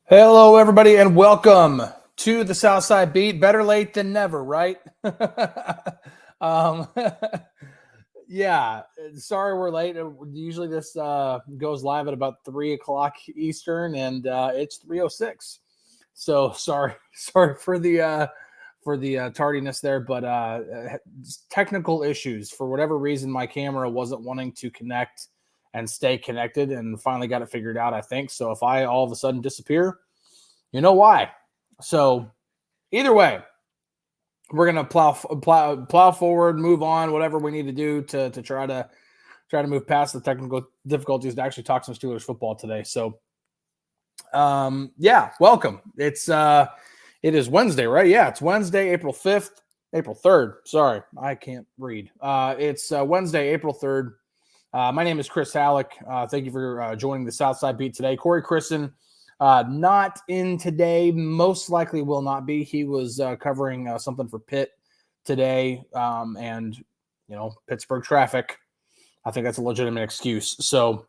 Hello, everybody, and welcome to the Southside Beat. Better late than never, right? um, yeah, sorry we're late. Usually this goes live at about 3 o'clock Eastern, and it's 3:06. So sorry for the tardiness there, but technical issues. For whatever reason, my camera wasn't wanting to connect and stay connected, and finally got it figured out, I think. So if I all of a sudden disappear, you know why. So either way, we're gonna plow forward, move on, whatever we need to do to try to move past the technical difficulties to actually talk some Steelers football today. So yeah, welcome. It is Wednesday, right? Yeah, it's Wednesday, April 5th, April 3rd. Sorry, I can't read. It's Wednesday, April 3rd. My name is Chris Halicke. Thank you for joining the Southside Beat today. Corey Christen, not in today, most likely will not be. He was covering something for Pitt today, and, you know, Pittsburgh traffic. I think that's a legitimate excuse. So,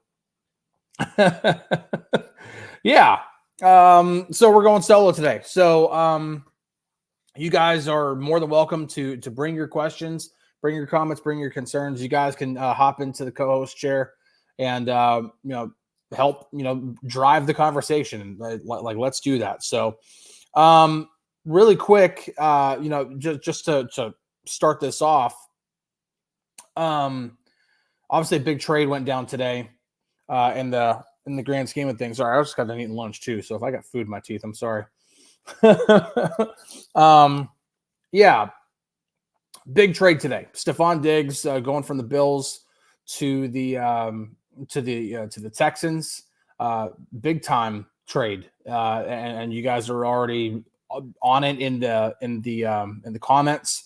yeah. So we're going solo today. So you guys are more than welcome to bring your questions, bring your comments, bring your concerns. You guys can hop into the co-host chair and help drive the conversation. Like let's do that. So really quick, just to start this off, obviously a big trade went down today in the grand scheme of things. Sorry, I just got done eating lunch too, so if I got food in my teeth, I'm sorry. Yeah, big trade today. Stephon Diggs going from the Bills to the Texans. Big time trade, and you guys are already on it in the comments,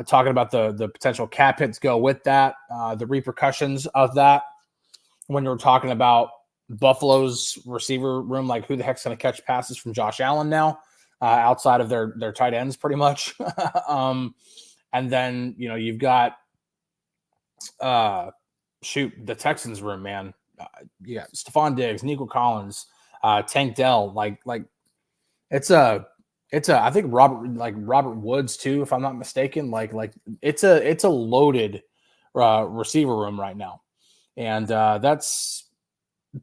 talking about the potential cap hits go with that, the repercussions of that. When you're talking about Buffalo's receiver room, like who the heck's going to catch passes from Josh Allen now, outside of their tight ends, pretty much. And then you've got the Texans room, man. You got Stephon Diggs, Nico Collins, Tank Dell, like it's a I think Robert Woods too, if I'm not mistaken. Like it's a loaded receiver room right now, and that's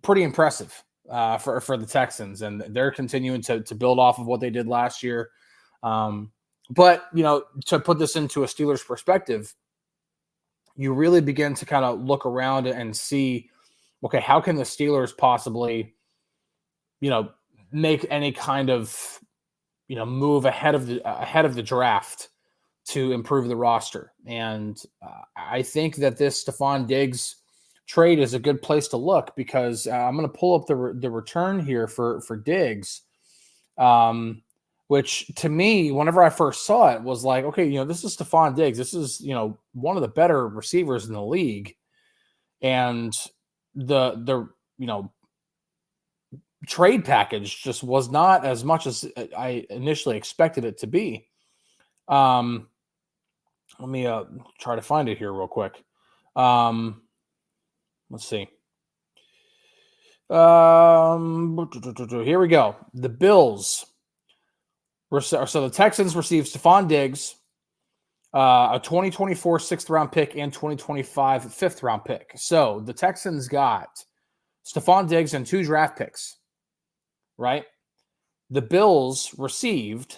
pretty impressive for the Texans, and they're continuing to build off of what they did last year. But to put this into a Steelers perspective, you really begin to kind of look around and see, okay, how can the Steelers possibly, make any kind of, move ahead of the draft to improve the roster? And I think that this Stephon Diggs trade is a good place to look, because I'm going to pull up the return here for Diggs, which to me, whenever I first saw it, was like, okay, this is Stephon Diggs. This is, one of the better receivers in the league. And the trade package just was not as much as I initially expected it to be. Let me try to find it here real quick. Let's see. Here we go. The Bills. So the Texans received Stephon Diggs, a 2024 6th-round pick, and 2025 5th-round pick. So the Texans got Stephon Diggs and 2 draft picks, right? The Bills received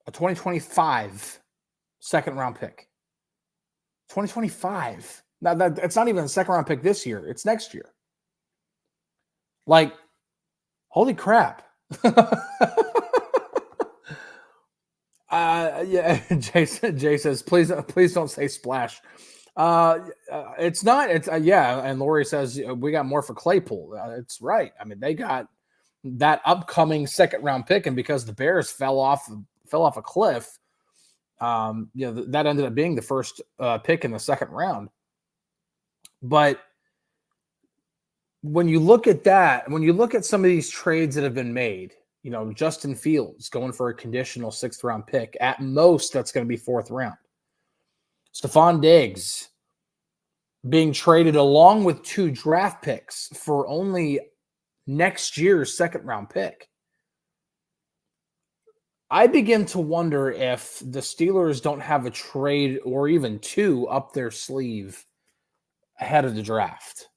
a 2025 2nd-round pick. 2025. Now, it's not even a 2nd-round pick this year. It's next year. Like, holy crap. Yeah, Jay says, please don't say splash. It's not. It's yeah. And Lori says we got more for Claypool. It's right. I mean, they got that upcoming 2nd-round pick, and because the Bears fell off a cliff, that ended up being the first pick in the 2nd round. But when you look at that, when you look at some of these trades that have been made, Justin Fields going for a conditional 6th-round pick. At most, that's going to be 4th round. Stephon Diggs being traded along with 2 draft picks for only next year's second-round pick. I begin to wonder if the Steelers don't have a trade or even two up their sleeve ahead of the draft.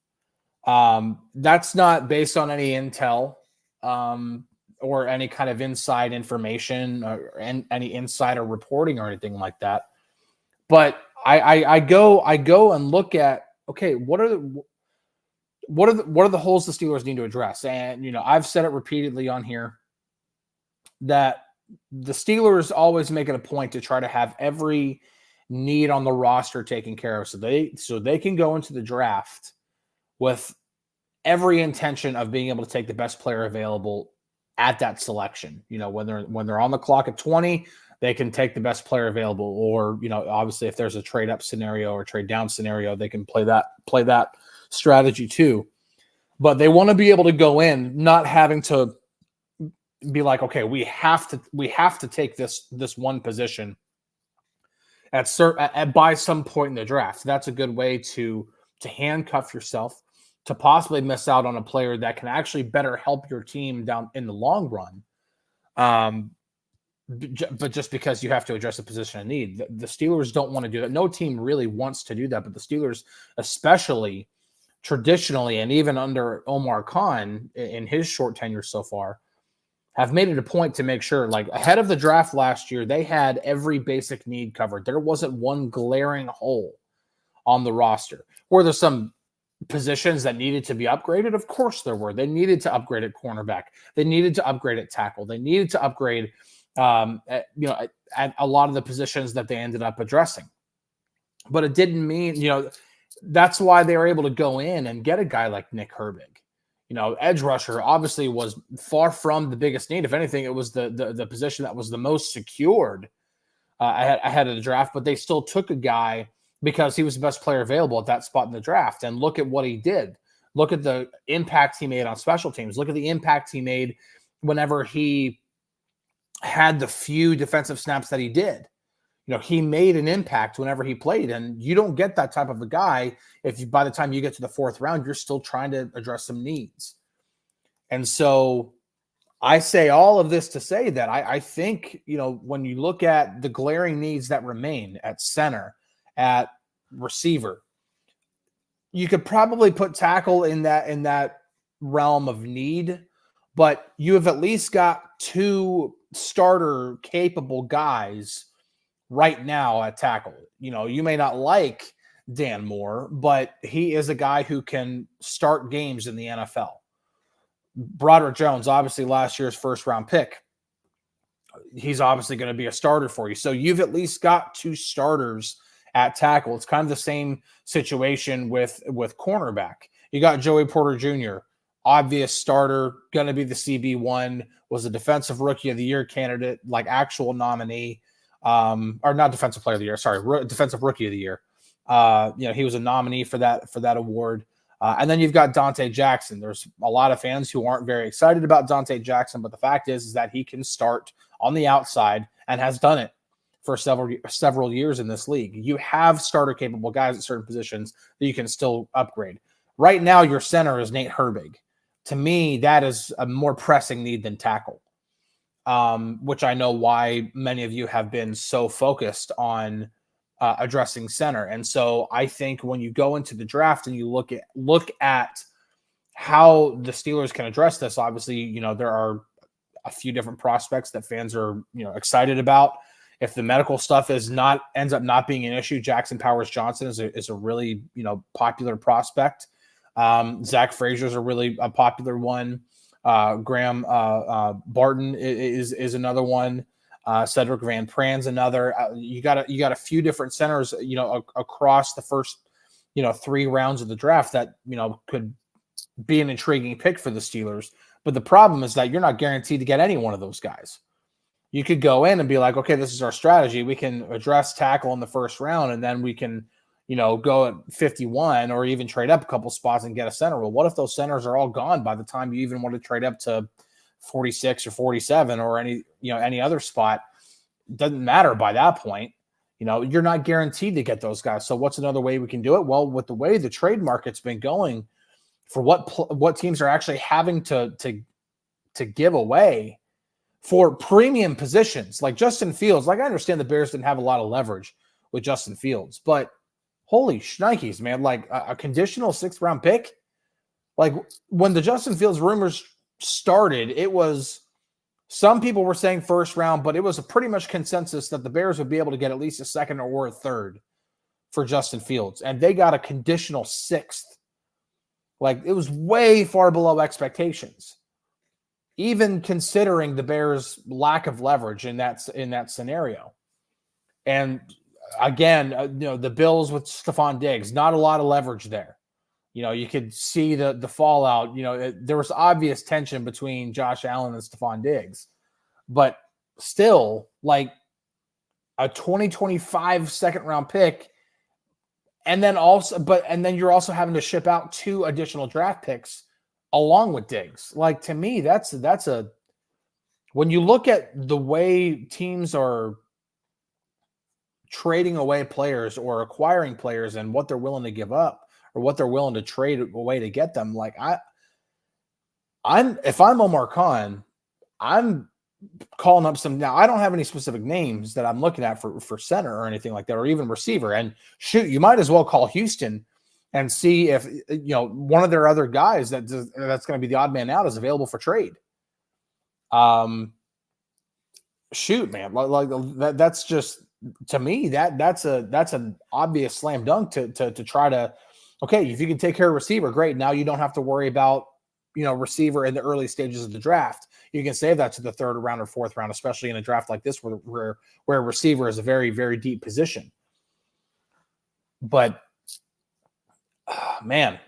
That's not based on any intel or any kind of inside information or any insider reporting or anything like that. But I go and look at, okay, what are the holes the Steelers need to address? And I've said it repeatedly on here that the Steelers always make it a point to try to have every need on the roster taken care of, so they can go into the draft with every intention of being able to take the best player available at that selection. When they're on the clock at 20, they can take the best player available, or obviously if there's a trade up scenario or trade down scenario, they can play that strategy too. But they want to be able to go in not having to be like, okay, we have to take this one position by some point in the draft. That's a good way to handcuff yourself, to possibly miss out on a player that can actually better help your team down in the long run. But just because you have to address a position of need, the Steelers don't want to do that. No team really wants to do that, but the Steelers, especially traditionally, and even under Omar Khan in his short tenure so far, have made it a point to make sure, like ahead of the draft last year, they had every basic need covered. There wasn't one glaring hole on the roster. Were there some positions that needed to be upgraded? Of course there were. They needed to upgrade at cornerback. They needed to upgrade at tackle. They needed to upgrade at a lot of the positions that they ended up addressing. But it didn't mean, that's why they were able to go in and get a guy like Nick Herbig. Edge rusher obviously was far from the biggest need. If anything, it was the position that was the most secured ahead of the draft, but they still took a guy because he was the best player available at that spot in the draft. And look at what he did. Look at the impact he made on special teams. Look at the impact he made whenever he had the few defensive snaps that he did. He made an impact whenever he played, and you don't get that type of a guy if by the time you get to the fourth round, you're still trying to address some needs. And so I say all of this to say that I think, when you look at the glaring needs that remain at center, at receiver, you could probably put tackle in that realm of need, but you have at least got two starter capable guys right now at tackle. You may not like Dan Moore, but he is a guy who can start games in the NFL. Broderick Jones, obviously last year's first round pick, he's obviously going to be a starter for you. So you've at least got two starters at tackle. It's kind of the same situation with cornerback. You got Joey Porter Jr., obvious starter, going to be the CB1, was a defensive rookie of the year candidate, like actual nominee. Or not defensive player of the year, sorry, defensive rookie of the year. He was a nominee for that award. And then you've got Dante Jackson. There's a lot of fans who aren't very excited about Dante Jackson, but the fact is that he can start on the outside and has done it for several years in this league. You have starter capable guys at certain positions that you can still upgrade. Right now, your center is Nate Herbig. To me, that is a more pressing need than tackle. Which I know why many of you have been so focused on addressing center. And so I think when you go into the draft and you look at how the Steelers can address this, obviously, there are a few different prospects that fans are, excited about. If the medical stuff ends up not being an issue, Jackson Powers Johnson is a really, popular prospect. Zach Frazier's a really popular one. Graham Barton is another one. Cedric Van Pran's another. You got a few different centers, across the first, 3 rounds of the draft that, could be an intriguing pick for the Steelers. But the problem is that you're not guaranteed to get any one of those guys. You could go in and be like, okay, this is our strategy. We can address tackle in the first round, and then we can, go at 51 or even trade up a couple spots and get a center. Well, what if those centers are all gone by the time you even want to trade up to 46 or 47 or any other spot? It doesn't matter by that point. You're not guaranteed to get those guys. So what's another way we can do it? Well, with the way the trade market's been going, for what teams are actually having to give away for premium positions like Justin Fields. Like, I understand the Bears didn't have a lot of leverage with Justin Fields, but holy shnikes, man, like a conditional 6th round pick. Like, when the Justin Fields rumors started, it was, some people were saying 1st round, but it was a pretty much consensus that the Bears would be able to get at least a 2nd or a 3rd for Justin Fields. And they got a conditional 6th. Like, it was way far below expectations, even considering the Bears' lack of leverage in that scenario. And again, the Bills with Stephon Diggs, not a lot of leverage there. You could see the fallout. There was obvious tension between Josh Allen and Stephon Diggs, but still, like, a 2025 2nd round pick. And then you're also having to ship out 2 additional draft picks along with Diggs. Like, to me, that's when you look at the way teams are trading away players or acquiring players and what they're willing to give up or what they're willing to trade away to get them. Like, if I'm Omar Khan, I'm calling up some. Now, I don't have any specific names that I'm looking at for center or anything like that, or even receiver. And shoot, you might as well call Houston and see if one of their other guys that's going to be the odd man out is available for trade. Shoot, man, like that's just, to me, that's an obvious slam dunk to try to. Okay, if you can take care of receiver, great. Now you don't have to worry about receiver in the early stages of the draft. You can save that to the 3rd round or 4th round, especially in a draft like this where receiver is a very, very deep position. But man,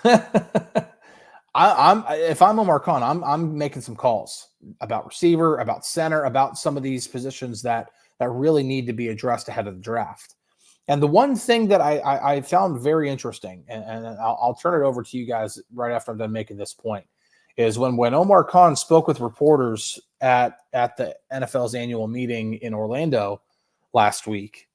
if I'm Omar Khan, I'm making some calls about receiver, about center, about some of these positions that really need to be addressed ahead of the draft. And the one thing that I found very interesting, and I'll turn it over to you guys right after I'm done making this point, is when Omar Khan spoke with reporters at the NFL's annual meeting in Orlando last week.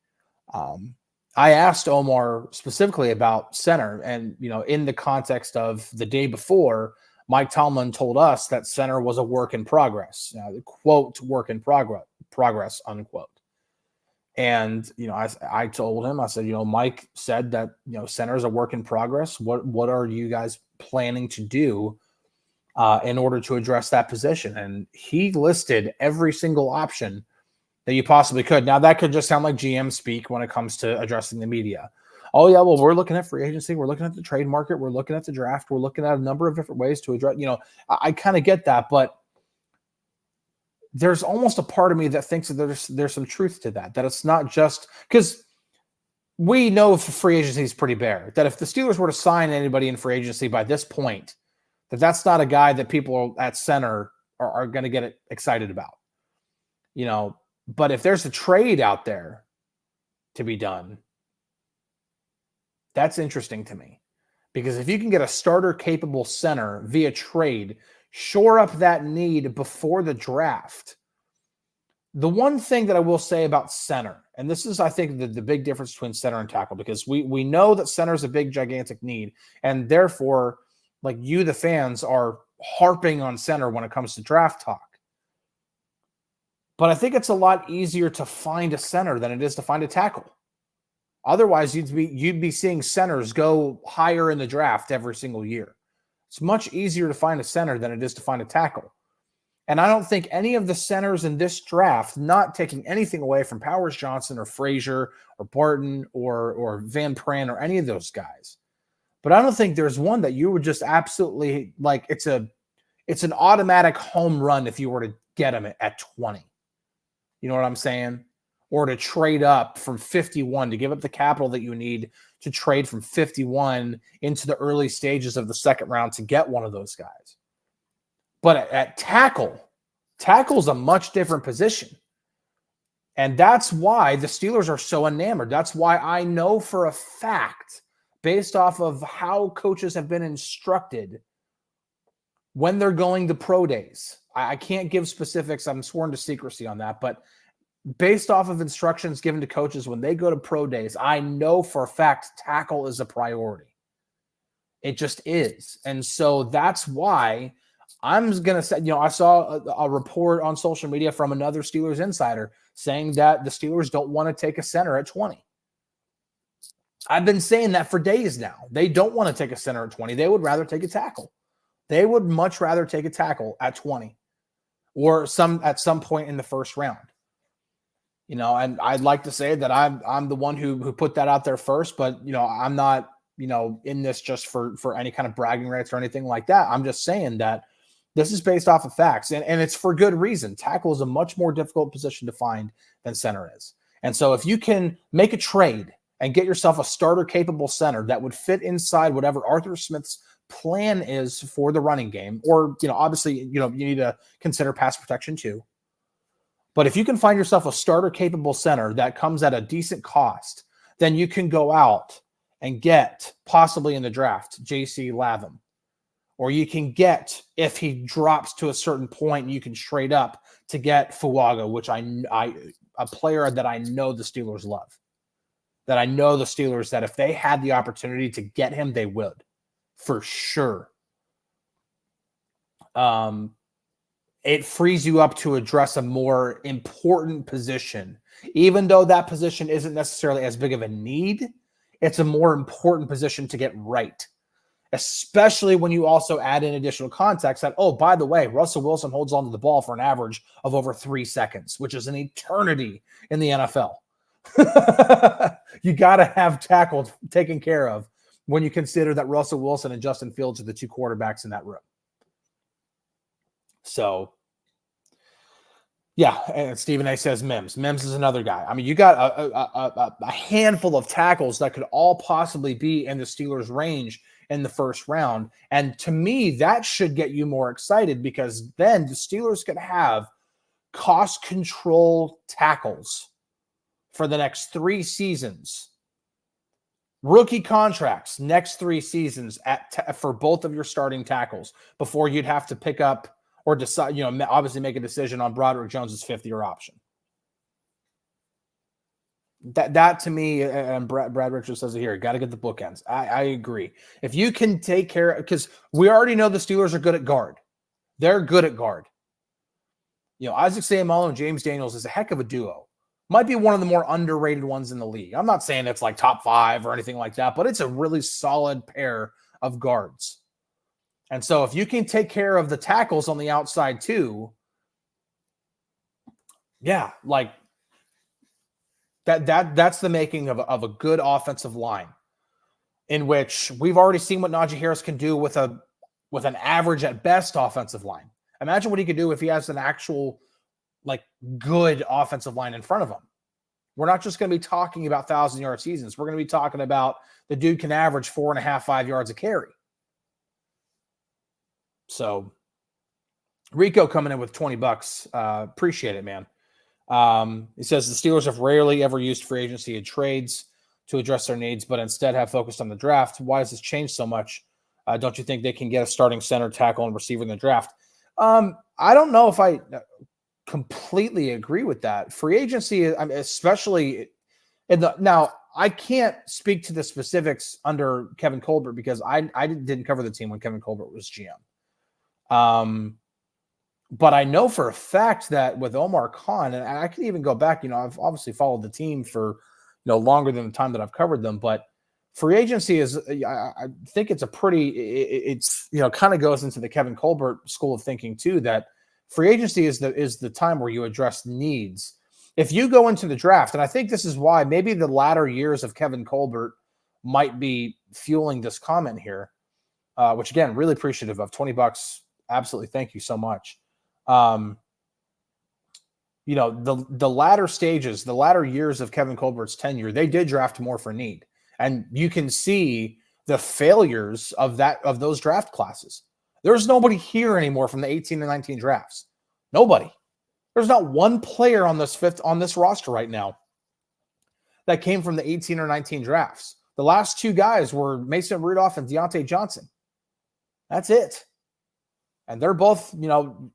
I asked Omar specifically about center, and in the context of the day before, Mike Tomlin told us that center was a work in progress. Quote, work in progress, unquote. And, I told him, I said, Mike said that, center is a work in progress. What are you guys planning to do in order to address that position? And he listed every single option that you possibly could. Now, that could just sound like GM speak when it comes to addressing the media. Oh, yeah, well, we're looking at free agency. We're looking at the trade market. We're looking at the draft. We're looking at a number of different ways to address, I kind of get that, but there's almost a part of me that thinks that there's some truth to that it's not just because we know free agency is pretty bare, that if the Steelers were to sign anybody in free agency by this point, that's not a guy that people at center are going to get excited about, but if there's a trade out there to be done, that's interesting to me, because if you can get a starter capable center via trade, shore up that need before the draft. The one thing that I will say about center, and this is, I think, the big difference between center and tackle, because we know that center is a big, gigantic need, and therefore, like, you, the fans, are harping on center when it comes to draft talk. But I think it's a lot easier to find a center than it is to find a tackle. Otherwise, you'd be seeing centers go higher in the draft every single year. It's much easier to find a center than it is to find a tackle. And I don't think any of the centers in this draft, not taking anything away from Powers Johnson or Frazier or Barton or Van Pran or any of those guys, but I don't think there's one that you would just absolutely, like, it's an automatic home run if you were to get him at 20. You know what I'm saying? Or to trade up from 51, to give up the capital that you need to trade from 51 into the early stages of the 2nd round to get one of those guys. But at tackle's a much different position. And that's why the Steelers are so enamored. That's why I know for a fact, based off of how coaches have been instructed when they're going to pro days. I can't give specifics. I'm sworn to secrecy on that. But based off of instructions given to coaches when they go to pro days, I know for a fact tackle is a priority. It just is. And so that's why I'm going to say, I saw a report on social media from another Steelers insider saying that the Steelers don't want to take a center at 20. I've been saying that for days now. They don't want to take a center at 20. They would rather take a tackle. They would much rather take a tackle at 20 or at some point in the first round. And I'd like to say that I'm the one who put that out there first, but I'm not, in this just for any kind of bragging rights or anything like that. I'm just saying that this is based off of facts, and it's for good reason. Tackle is a much more difficult position to find than center is. And so if you can make a trade and get yourself a starter-capable center that would fit inside whatever Arthur Smith's plan is for the running game, or, obviously, you need to consider pass protection too. But if you can find yourself a starter-capable center that comes at a decent cost, then you can go out and get, possibly in the draft, J.C. Latham. Or you can get, if he drops to a certain point, you can trade up to get Fuaga, which a player that I know the Steelers love. That I know the Steelers, that if they had the opportunity to get him, they would. For sure. It frees you up to address a more important position. Even though that position isn't necessarily as big of a need, it's a more important position to get right. Especially when you also add in additional context that, oh, by the way, Russell Wilson holds onto the ball for an average of over 3 seconds, which is an eternity in the NFL. You got to have tackles taken care of when you consider that Russell Wilson and Justin Fields are the two quarterbacks in that room. So, yeah, and Stephen A. says Mims. Mims is another guy. I mean, you got a handful of tackles that could all possibly be in the Steelers' range in the first round. And to me, that should get you more excited, because then the Steelers could have cost control tackles for the next 3 seasons. Rookie contracts next 3 seasons for both of your starting tackles before you'd have to pick up or decide, obviously make a decision on Broderick Jones's 5th-year option. That to me, and Brad Richards says it here, got to get the bookends. I agree. If you can take care of, because we already know the Steelers are good at guard. They're good at guard. Isaac Seumalo and James Daniels is a heck of a duo. Might be one of the more underrated ones in the league. I'm not saying it's like top 5 or anything like that, but it's a really solid pair of guards. And so if you can take care of the tackles on the outside too, yeah, like that's the making of a good offensive line, in which we've already seen what Najee Harris can do with an average at best offensive line. Imagine what he could do if he has an actual good offensive line in front of him. We're not just going to be talking about 1,000-yard seasons. We're going to be talking about the dude can average 4.5, 5 yards a carry. So Rico coming in with $20. Appreciate it, man. He says the Steelers have rarely ever used free agency and trades to address their needs, but instead have focused on the draft. Why has this changed so much? Don't you think they can get a starting center, tackle, and receiver in the draft? I don't know if I completely agree with that. Free agency, especially now, I can't speak to the specifics under Kevin Colbert because I didn't cover the team when Kevin Colbert was GM. But I know for a fact that with Omar Khan, and I can even go back, I've obviously followed the team for, longer than the time that I've covered them, but free agency is, I think it's it's kind of goes into the Kevin Colbert school of thinking too, that free agency is the time where you address needs. If you go into the draft, and I think this is why maybe the latter years of Kevin Colbert might be fueling this comment here, which again, really appreciative of. $20. Absolutely. Thank you so much. The latter stages, the latter years of Kevin Colbert's tenure, they did draft more for need. And you can see the failures of those draft classes. There's nobody here anymore from the 18 and 19 drafts. Nobody. There's not one player on this roster right now that came from the 18 or 19 drafts. The last 2 guys were Mason Rudolph and Deontay Johnson. That's it. And they're both,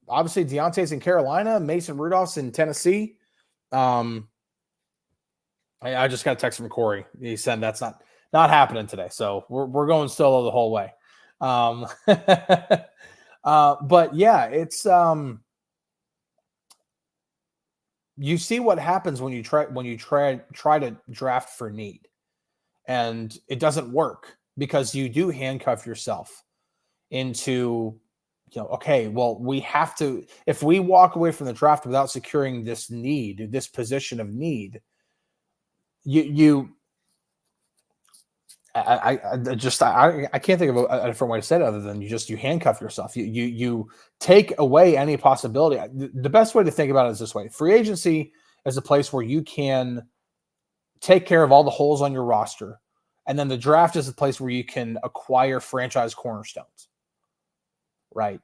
obviously Deontay's in Carolina, Mason Rudolph's in Tennessee. I just got a text from Corey. He said that's not happening today. So we're going solo the whole way. But yeah, it's you see what happens when you try to draft for need, and it doesn't work because you do handcuff yourself into, okay, well, we have to, if we walk away from the draft without securing this position of need, you I can't think of a different way to say it other than you handcuff yourself. You take away any possibility. The best way to think about it is this way: free agency is a place where you can take care of all the holes on your roster, and then the draft is a place where you can acquire franchise cornerstones. Right.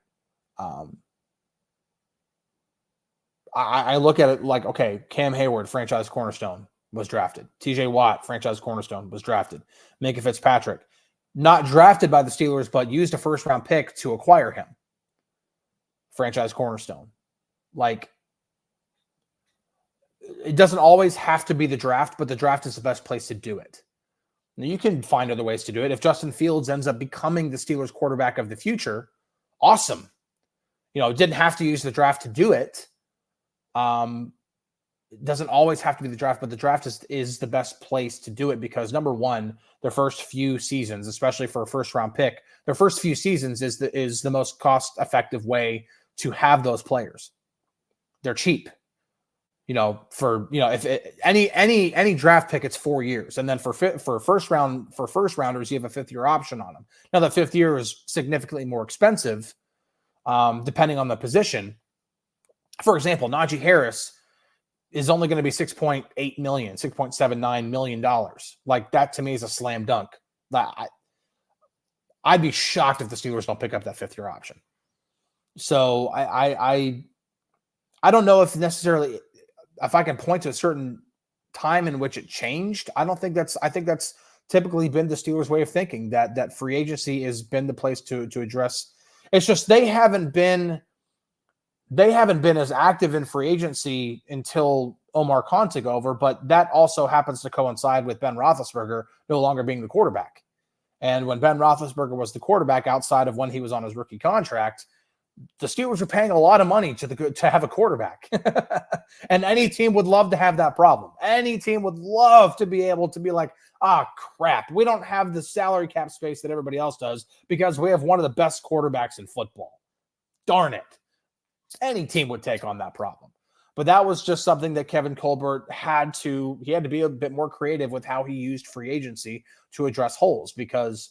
I look at it like, okay, Cam Hayward, franchise cornerstone, was drafted. TJ Watt, franchise cornerstone, was drafted. Minka Fitzpatrick, not drafted by the Steelers, but used a first-round pick to acquire him. Franchise cornerstone. Like, it doesn't always have to be the draft, but the draft is the best place to do it. Now, you can find other ways to do it. If Justin Fields ends up becoming the Steelers quarterback of the future, awesome. Didn't have to use the draft to do it. It doesn't always have to be the draft, but the draft is the best place to do it because, number one, their first few seasons, especially for a first-round pick, their first few seasons is the most cost-effective way to have those players. They're cheap. If any draft pick, it's 4 years, and then for first rounders, you have a 5th year option on them. Now, the 5th year is significantly more expensive, depending on the position. For example, Najee Harris is only going to be $6.8 million, $6.79 million. Like, that to me is a slam dunk. I'd be shocked if the Steelers don't pick up that 5th year option. So I don't know if necessarily if I can point to a certain time in which it changed. I think that's typically been the Steelers' way of thinking, that free agency has been the place to address. It's just they haven't been as active in free agency until Omar Khan took over, but that also happens to coincide with Ben Roethlisberger no longer being the quarterback. And when Ben Roethlisberger was the quarterback, outside of when he was on his rookie contract, the Steelers were paying a lot of money to have a quarterback. And any team would love to have that problem. Any team would love to be able to be like, crap, we don't have the salary cap space that everybody else does because we have one of the best quarterbacks in football. Darn it. Any team would take on that problem. But that was just something that Kevin Colbert had to be a bit more creative with how he used free agency to address holes, because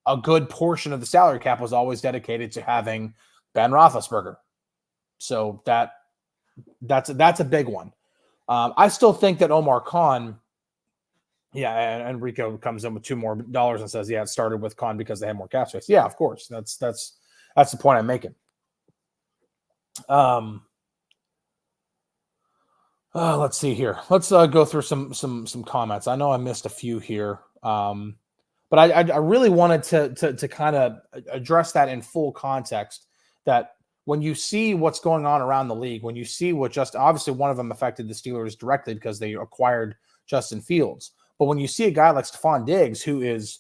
a good portion of the salary cap was always dedicated to having Ben Roethlisberger. So that's a big one. I still think that Omar Khan, and Rico comes in with $2 more and says, it started with Khan because they had more cap space. Yeah, of course. That's the point I'm making. Let's see here. Let's go through some comments. I know I missed a few here. But I really wanted to kind of address that in full context, that when you see what's going on around the league, when you see what obviously one of them affected the Steelers directly because they acquired Justin Fields. But when you see a guy like Stephon Diggs, who is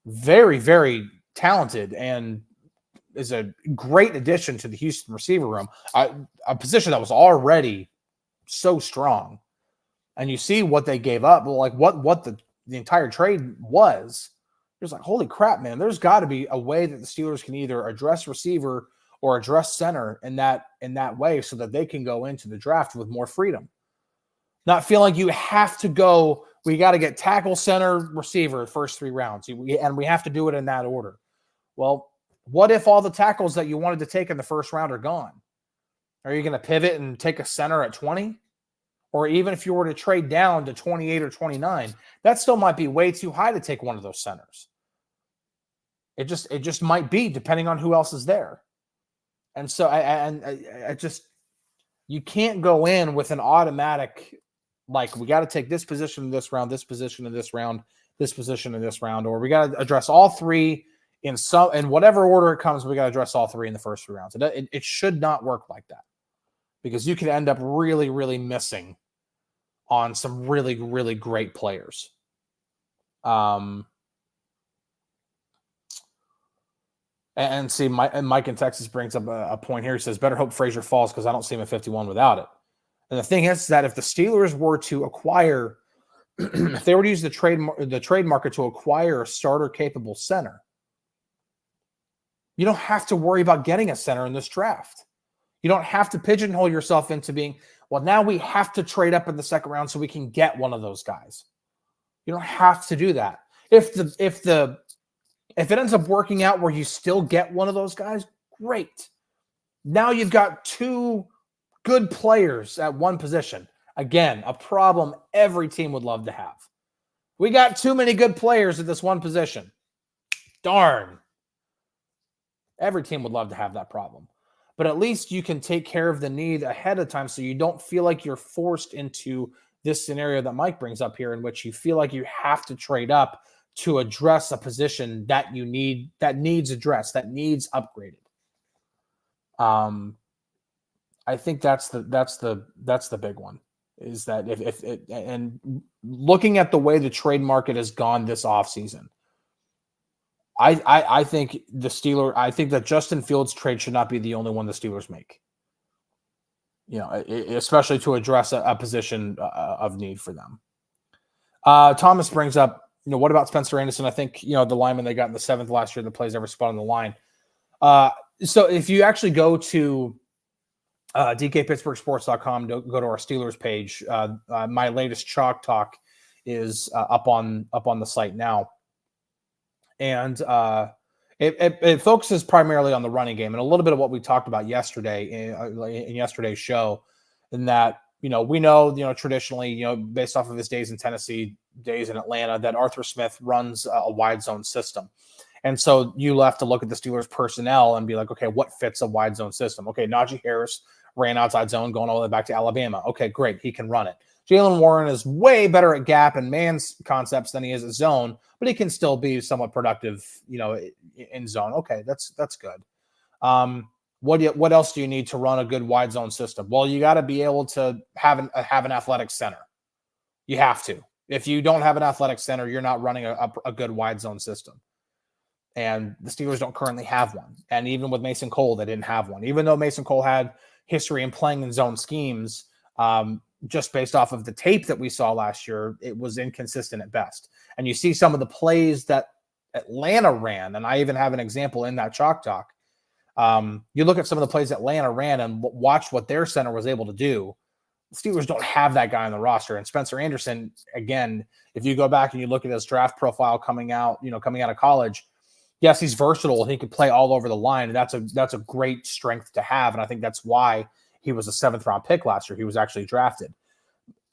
very, very talented and is a great addition to the Houston receiver room, a position that was already so strong, and you see what they gave up, like what the entire trade was, it's like, holy crap, man, there's got to be a way that the Steelers can either address receiver or address center in that way so that they can go into the draft with more freedom. Not feeling you have to go, we got to get tackle, center, receiver first 3 rounds, and we have to do it in that order. Well, what if all the tackles that you wanted to take in the first round are gone? Are you going to pivot and take a center at 20? Or even if you were to trade down to 28 or 29, that still might be way too high to take one of those centers. It just might be, depending on who else is there. And so I just, you can't go in with an automatic, like, we got to take this position in this round, this position in this round, this position in this round, or we got to address all 3 in whatever order it comes. We got to address all 3 in the first 3 rounds. It should not work like that, because you could end up really, really missing on some really, really great players. And see, Mike in Texas brings up a point here. He says, better hope Frazier falls because I don't see him at 51 without it. And the thing is that if the Steelers were to acquire, if they were to use the trade market to acquire a starter-capable center, you don't have to worry about getting a center in this draft. You don't have to pigeonhole yourself into being, well, now we have to trade up in the second round so we can get one of those guys. You don't have to do that. If it ends up working out where you still get one of those guys, great. Now you've got two good players at one position. Again, a problem every team would love to have. We got too many good players at this one position. Darn. Every team would love to have that problem. But at least you can take care of the need ahead of time so you don't feel like you're forced into this scenario that Mike brings up here, in which you feel like you have to trade up to address a position that you need, that needs addressed, that needs upgraded. I think that's the big one, is that if and looking at the way the trade market has gone this offseason, I think I think that Justin Fields trade should not be the only one the Steelers make. You know, especially to address a position of need for them. Thomas brings up, you know, what about Spencer Anderson? I think, you know, the lineman they got in the 7th last year that plays every spot on the line. So if you actually go to DKPittsburghSports.com, go to our Steelers page, my latest Chalk Talk is up on the site now. And it focuses primarily on the running game and a little bit of what we talked about yesterday in yesterday's show, in that, you know, traditionally, you know, based off of his days in Tennessee, days in Atlanta, that Arthur Smith runs a wide zone system. And so you have to look at the Steelers personnel and be like, okay, what fits a wide zone system? Okay, Najee Harris ran outside zone going all the way back to Alabama. Okay, great. He can run it. Jalen Warren is way better at gap and man's concepts than he is at zone, but he can still be somewhat productive, you know, in zone. Okay, that's good. What else do you need to run a good wide zone system? Well, you got to be able to have an athletic center. You have to. If you don't have an athletic center, you're not running a good wide zone system. And the Steelers don't currently have one. And even with Mason Cole, they didn't have one. Even though Mason Cole had history in playing in zone schemes, just based off of the tape that we saw last year, it was inconsistent at best. And you see some of the plays that Atlanta ran, and I even have an example in that Chalk Talk. You look at some of the plays that Atlanta ran and watch what their center was able to do. The Steelers don't have that guy on the roster. And Spencer Anderson, again, if you go back and you look at his draft profile coming out of college, yes, he's versatile. He could play all over the line. And that's a great strength to have. And I think that's why he was a 7th round pick last year. He was actually drafted.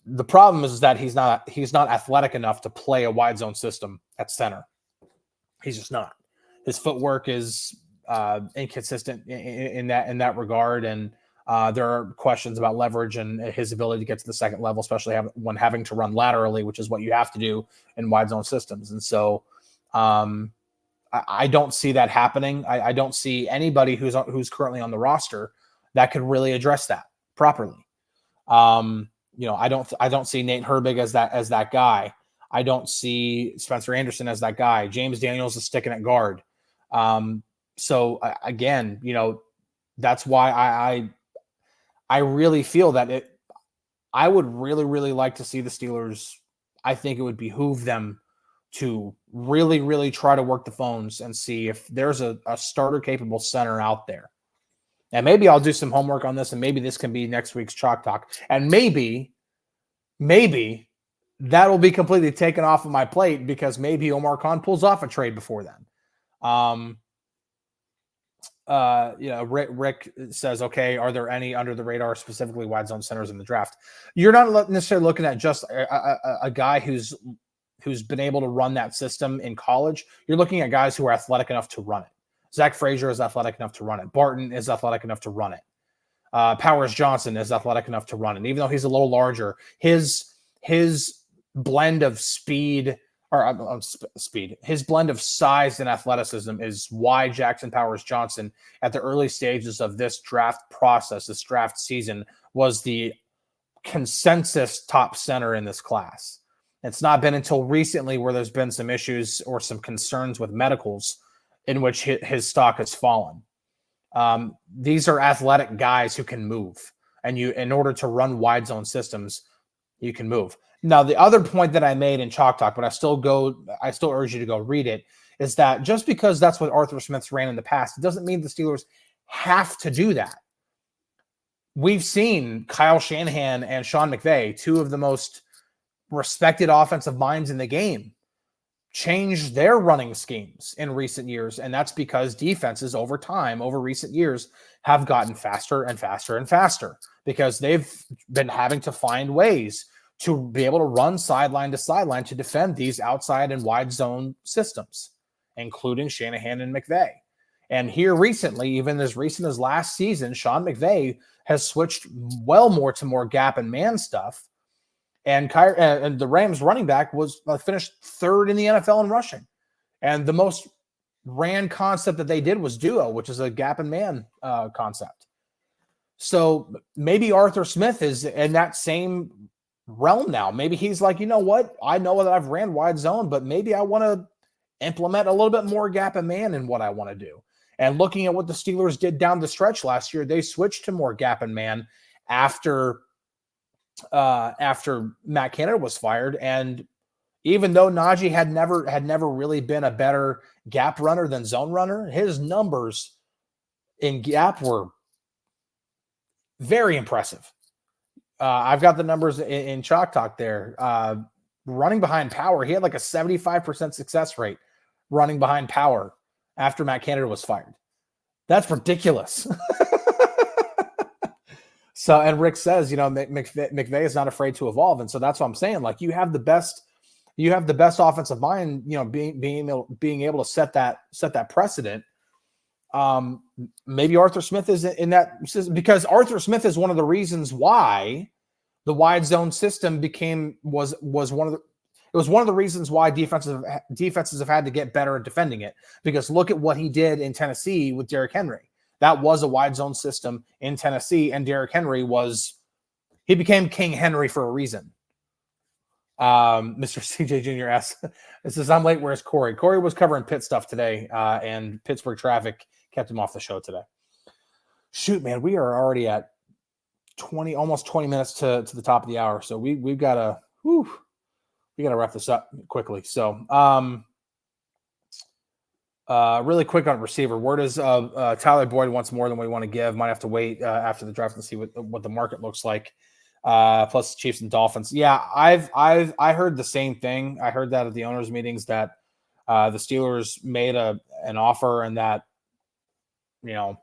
The problem is that he's not athletic enough to play a wide zone system at center. He's just not. His footwork is inconsistent in that regard. And there are questions about leverage and his ability to get to the second level, especially when having to run laterally, which is what you have to do in wide zone systems. And so I don't see that happening. I don't see anybody who's currently on the roster that could really address that properly. I don't see Nate Herbig as that guy. I don't see Spencer Anderson as that guy. James Daniels is sticking at guard. So again, that's why I really feel that I would really, really like to see the Steelers. I think it would behoove them to really, really try to work the phones and see if there's a starter capable center out there. And maybe I'll do some homework on this, and maybe this can be next week's Chalk Talk. And maybe that will be completely taken off of my plate because maybe Omar Khan pulls off a trade before then. Rick says, okay, are there any under the radar, specifically wide zone centers in the draft? You're not necessarily looking at just a guy who's been able to run that system in college. You're looking at guys who are athletic enough to run it. Zach Frazier is athletic enough to run it. Barton is athletic enough to run it. Powers Johnson is athletic enough to run it. Even though he's a little larger, his blend of speed, his blend of size and athleticism is why Jackson Powers Johnson at the early stages of this draft process, this draft season, was the consensus top center in this class. It's not been until recently where there's been some issues or some concerns with medicals in which his stock has fallen. These are athletic guys who can move, and in order to run wide zone systems, you can move. Now, the other point that I made in Chalk Talk, but I still urge you to go read it, is that just because that's what Arthur Smith's ran in the past, it doesn't mean the Steelers have to do that. We've seen Kyle Shanahan and Sean McVay, two of the most respected offensive minds in the game, change their running schemes in recent years. And that's because defenses over time, over recent years, have gotten faster and faster and faster because they've been having to find ways to be able to run sideline to sideline to defend these outside and wide zone systems, including Shanahan and McVay. And here recently, even as recent as last season, Sean McVay has switched well more to more gap and man stuff. And the Rams running back was finished third in the NFL in rushing. And the most ran concept that they did was duo, which is a gap and man concept. So maybe Arthur Smith is in that same realm now. Maybe he's like, you know what? I know that I've ran wide zone, but maybe I want to implement a little bit more gap and man in what I want to do. And looking at what the Steelers did down the stretch last year, they switched to more gap and man after Matt Canada was fired. And even though Najee had never really been a better gap runner than zone runner, his numbers in gap were very impressive. I've got the numbers in Chalk Talk there. Running behind power, he had like a 75% success rate running behind power after Matt Canada was fired. That's ridiculous. So, and Rick says, you know, McVay is not afraid to evolve. And so that's what I'm saying. Like, you have the best offensive mind, you know, being able to set that precedent. Maybe Arthur Smith is in that, because Arthur Smith is one of the reasons why the wide zone system was one of the reasons why defenses have had to get better at defending it. Because look at what he did in Tennessee with Derrick Henry. That was a wide zone system in Tennessee, and Derrick Henry became King Henry for a reason. Mr. CJ Jr. asks, it says, I'm late, where's Corey? Corey was covering Pitt stuff today, and Pittsburgh traffic kept him off the show today. Shoot, man, we are already at almost 20 minutes to the top of the hour, so we've got to wrap this up quickly. So, really quick on receiver. Word is Tyler Boyd wants more than we want to give. Might have to wait after the draft and see what the market looks like. Plus the Chiefs and Dolphins. Yeah, I heard the same thing. I heard that at the owners' meetings that the Steelers made an offer and that, you know,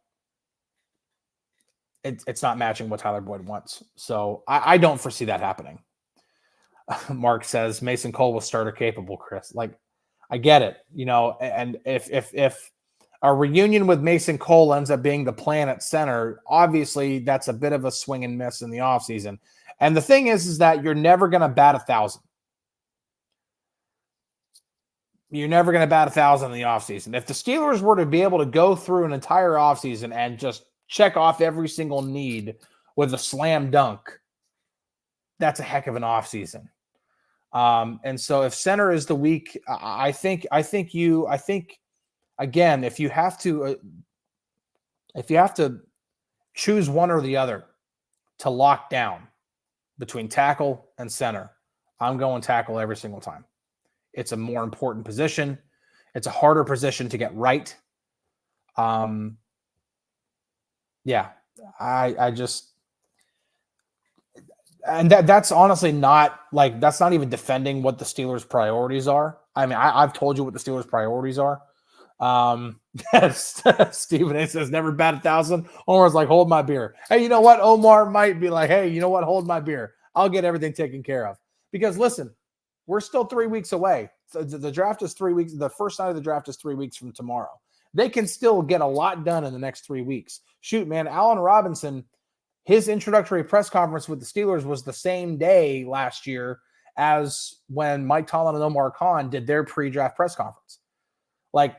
it's not matching what Tyler Boyd wants. So I don't foresee that happening. Mark says Mason Cole was starter capable, Chris. Like, I get it, you know, and if a reunion with Mason Cole ends up being the plan at center, obviously that's a bit of a swing and miss in the offseason. And the thing is that you're never going to bat 1,000. You're never going to bat 1,000 in the offseason. If the Steelers were to be able to go through an entire offseason and just check off every single need with a slam dunk, that's a heck of an offseason. And so if center is the weak, I think again, if you have to choose one or the other to lock down between tackle and center, I'm going tackle every single time. It's a more important position. It's a harder position to get right. Yeah, I just, and that's honestly not like, that's not even defending what the Steelers' priorities are. I mean, I've told you what the Steelers' priorities are. Stephen A says never bat 1,000. Omar's like, hold my beer. Hey, you know what? Omar might be like, hey, you know what? Hold my beer. I'll get everything taken care of. Because listen, we're still 3 weeks away. So the draft is 3 weeks. The first night of the draft is 3 weeks from tomorrow. They can still get a lot done in the next 3 weeks. Shoot, man, Allen Robinson, his introductory press conference with the Steelers was the same day last year as when Mike Tomlin and Omar Khan did their pre-draft press conference. Like,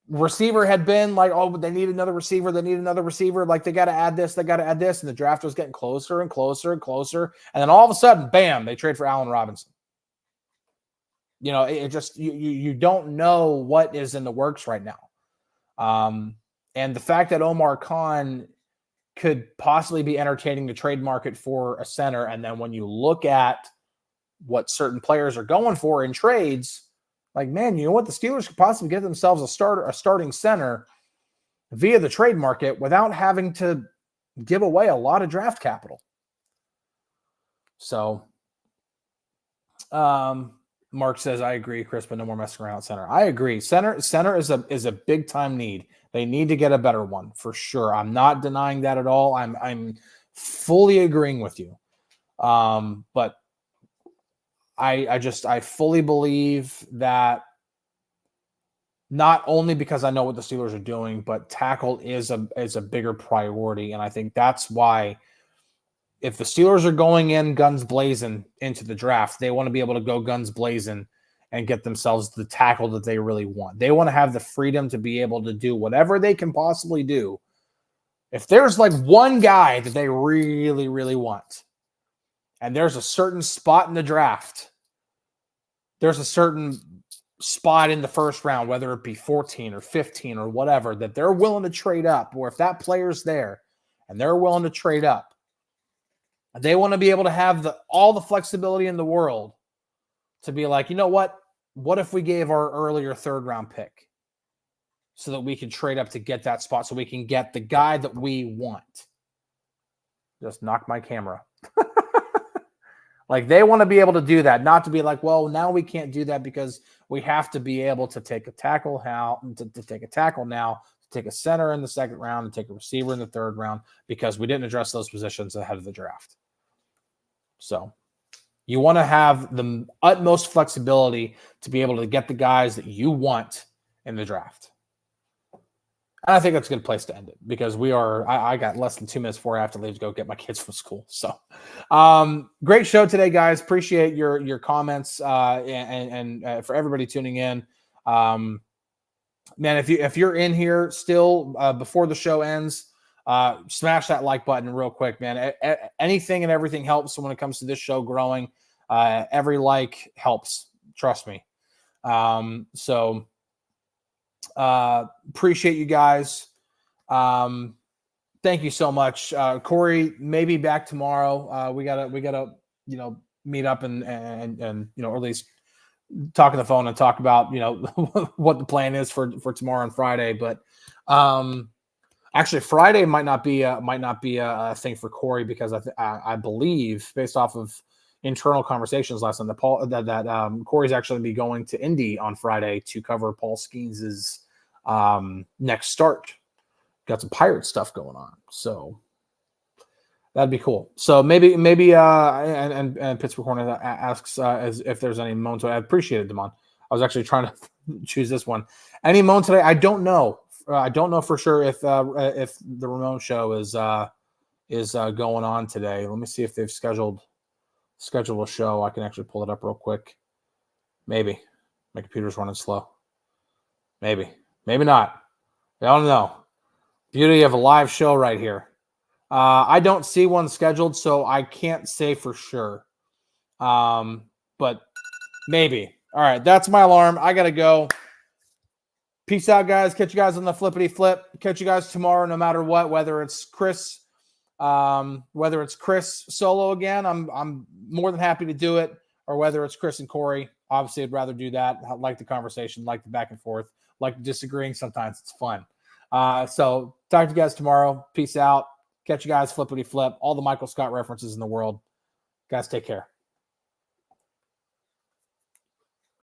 receiver had been like, oh, they need another receiver. They need another receiver. Like, they got to add this. They got to add this. And the draft was getting closer and closer and closer. And then all of a sudden, bam, they trade for Allen Robinson. it just you don't know what is in the works right now. And the fact that Omar Khan could possibly be entertaining the trade market for a center, and then when you look at what certain players are going for in trades, like, man, you know what? The Steelers could possibly get themselves a starting center via the trade market without having to give away a lot of draft capital. So, Mark says, I agree, Chris, but no more messing around at center. I agree. Center is a big time need. They need to get a better one for sure. I'm not denying that at all. I'm fully agreeing with you. But I fully believe that, not only because I know what the Steelers are doing, but tackle is a bigger priority. And I think that's why, if the Steelers are going in guns blazing into the draft, they want to be able to go guns blazing and get themselves the tackle that they really want. They want to have the freedom to be able to do whatever they can possibly do. If there's like one guy that they really, really want, and there's a certain spot in the draft, there's a certain spot in the first round, whether it be 14 or 15 or whatever, that they're willing to trade up, or if that player's there and they're willing to trade up, they want to be able to have all the flexibility in the world to be like, you know what? What if we gave our earlier third round pick so that we can trade up to get that spot, so we can get the guy that we want? Just knock my camera. Like, they want to be able to do that, not to be like, well, now we can't do that because we have to be able to take a tackle to take a tackle now, to take a center in the second round, and take a receiver in the third round, because we didn't address those positions ahead of the draft. So you want to have the utmost flexibility to be able to get the guys that you want in the draft. And I think that's a good place to end it, because I got less than 2 minutes before I have to leave to go get my kids from school. So great show today, guys. Appreciate your comments and for everybody tuning in. Man, if you're in here still before the show ends, smash that like button real quick, man. Anything and everything helps when it comes to this show growing. Every like helps. Trust me. So appreciate you guys. Thank you so much. Corey may be back tomorrow. We gotta meet up and or at least talk on the phone and talk about what the plan is for tomorrow and Friday. But actually, Friday might not be a thing for Corey, because I believe, based off of internal conversations last night, that Corey's actually going to be going to Indy on Friday to cover Paul Skeens' next start. Got some Pirate stuff going on, so that'd be cool. So maybe and Pittsburgh Hornet asks as if there's any Moan today. I appreciate it, Damon. I was actually trying to choose this one. Any Moan today? I don't know. I don't know for sure if the Ramon show is going on today. Let me see if they've scheduled a show. I can actually pull it up real quick. Maybe my computer's running slow. Maybe not. I don't know. Beauty of a live show right here. I don't see one scheduled, so I can't say for sure. But maybe. All right, that's my alarm. I gotta go. Peace out, guys. Catch you guys on the flippity flip. Catch you guys tomorrow, no matter what. Whether it's Chris solo again, I'm more than happy to do it. Or whether it's Chris and Corey, obviously I'd rather do that. I like the conversation, like the back and forth, like disagreeing. Sometimes it's fun. So talk to you guys tomorrow. Peace out. Catch you guys flippity flip. All the Michael Scott references in the world. Guys, take care.